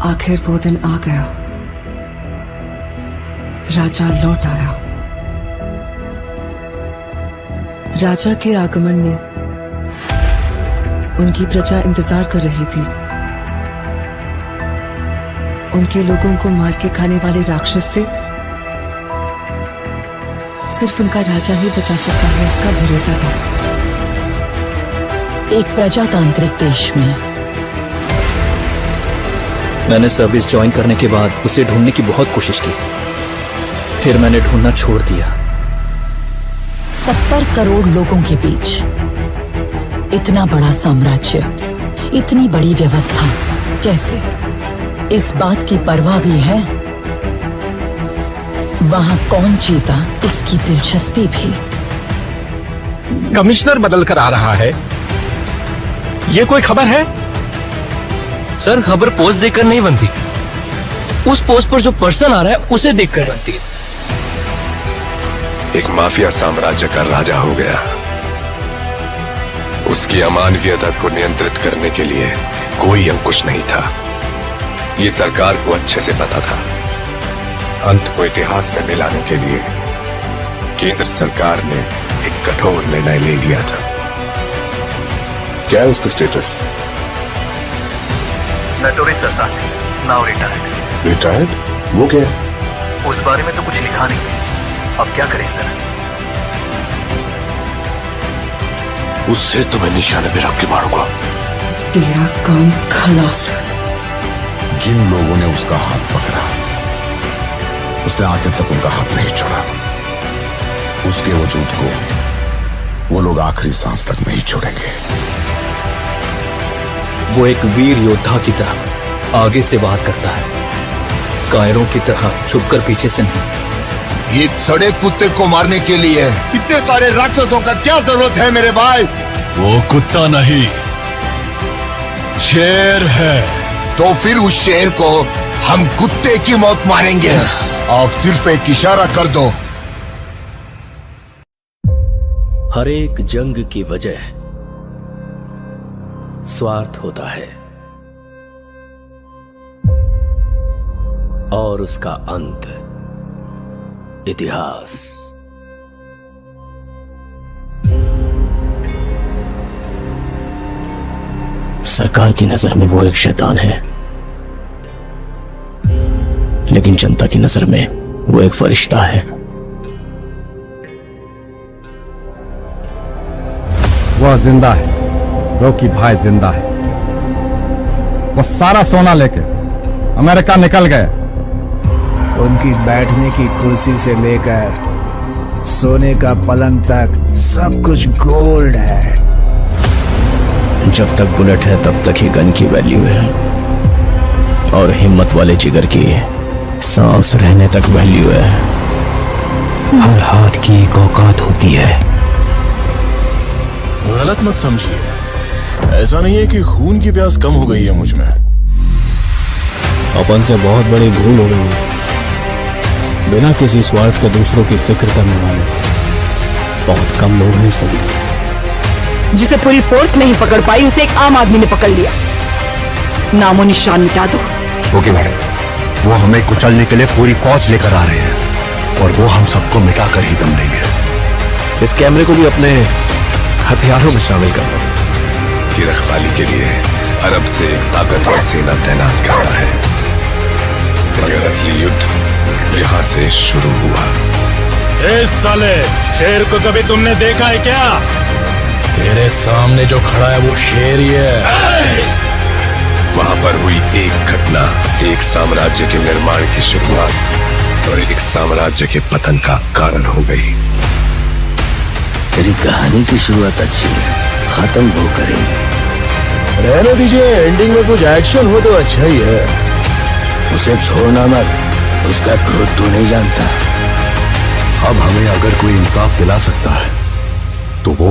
आखिर वो दिन आ गया। राजा लौट आया। राजा के आगमन में उनकी प्रजा इंतजार कर रही थी। उनके लोगों को मार के खाने वाले राक्षस से सिर्फ उनका राजा ही बचा सकता है, इसका भरोसा था। एक प्रजातांत्रिक देश में मैंने सर्विस ज्वाइन करने के बाद उसे ढूंढने की बहुत कोशिश की, फिर मैंने ढूंढना छोड़ दिया। 70 करोड़ लोगों के बीच इतना बड़ा साम्राज्य, इतनी बड़ी व्यवस्था, कैसे? इस बात की परवाह भी है वहां कौन जीता, इसकी दिलचस्पी भी। कमिश्नर बदल कर आ रहा है, ये कोई खबर है? सर, खबर पोस्ट देखकर नहीं बनती, उस पोस्ट पर जो पर्सन आ रहा है उसे देखकर बनती है। एक माफिया साम्राज्य का राजा हो गया। उसकी अमानवीयता को नियंत्रित करने के लिए कोई अंकुश नहीं था। ये सरकार को अच्छे से पता था। अंत को इतिहास में मिलाने के लिए केंद्र सरकार ने एक कठोर निर्णय ले लिया था। क्या है उसका status? Notorious assassin, now retired. Retired? वो क्या है? उस बारे में तो कुछ लिखा नहीं है। अब क्या करें सर? उससे तो मैं निशाने पे रख के मारूंगा। तेरा काम खलास। जिन लोगों ने उसका हाथ पकड़ा, उसने आखिर तक उनका हाथ नहीं छोड़ा। उसके वजूद को वो लोग आखिरी सांस तक नहीं छोड़ेंगे। वो एक वीर योद्धा की तरह आगे से वार करता है, कायरों की तरह छुपकर पीछे से नहीं। एक सड़े कुत्ते को मारने के लिए इतने सारे राक्षसों का क्या जरूरत है मेरे भाई? वो कुत्ता नहीं, शेर है। तो फिर उस शेर को हम कुत्ते की मौत मारेंगे। आप सिर्फ एक इशारा कर दो। हर एक जंग की वजह स्वार्थ होता है और उसका अंत इतिहास। सरकार की नजर में वो एक शैतान है, लेकिन जनता की नजर में वो एक फरिश्ता है। वह जिंदा है, रॉकी भाई जिंदा है। वो सारा सोना लेके अमेरिका निकल गए। उनकी बैठने की कुर्सी से लेकर सोने का पलंग तक सब कुछ गोल्ड है। जब तक बुलेट है तब तक ही गन की वैल्यू है, और हिम्मत वाले जिगर की सांस रहने तक वैल्यू है। हर हाथ की एक औकात होती है। गलत मत समझिए, ऐसा नहीं है कि खून की प्यास कम हो गई है मुझ में। अपन से बहुत बड़ी भूल हो गई है। बिना किसी स्वार्थ के दूसरों की फिक्र करने वाले बहुत कम लोग हैं इस दुनिया। जिसे पूरी फोर्स नहीं पकड़ पाई, उसे एक आम आदमी ने पकड़ लिया। नामो निशान मिटा दो। ओके मैडम, वो हमें कुचलने के लिए पूरी फौज लेकर आ रहे हैं और वो हम सबको मिटाकर ही दम लेंगे। इस कैमरे को भी अपने हथियारों में शामिल कर लो। की रखवाली के लिए अरब से एक ताकतवर सेना तैनात करता है, मगर असली युद्ध यहाँ से शुरू हुआ। इस साले शेर को कभी तुमने देखा है क्या? तेरे सामने जो खड़ा है वो शेर ही है। वहां पर हुई एक घटना एक साम्राज्य के निर्माण की शुरुआत और एक साम्राज्य के पतन का कारण हो गई। तेरी कहानी की शुरुआत अच्छी है, खत्म वो करेंगे। रहने दीजिए, एंडिंग में कुछ एक्शन हो तो अच्छा ही है। उसे छोड़ना मत, उसका क्रोध तू नहीं जानता। अब हमें अगर कोई इंसाफ दिला सकता है तो वो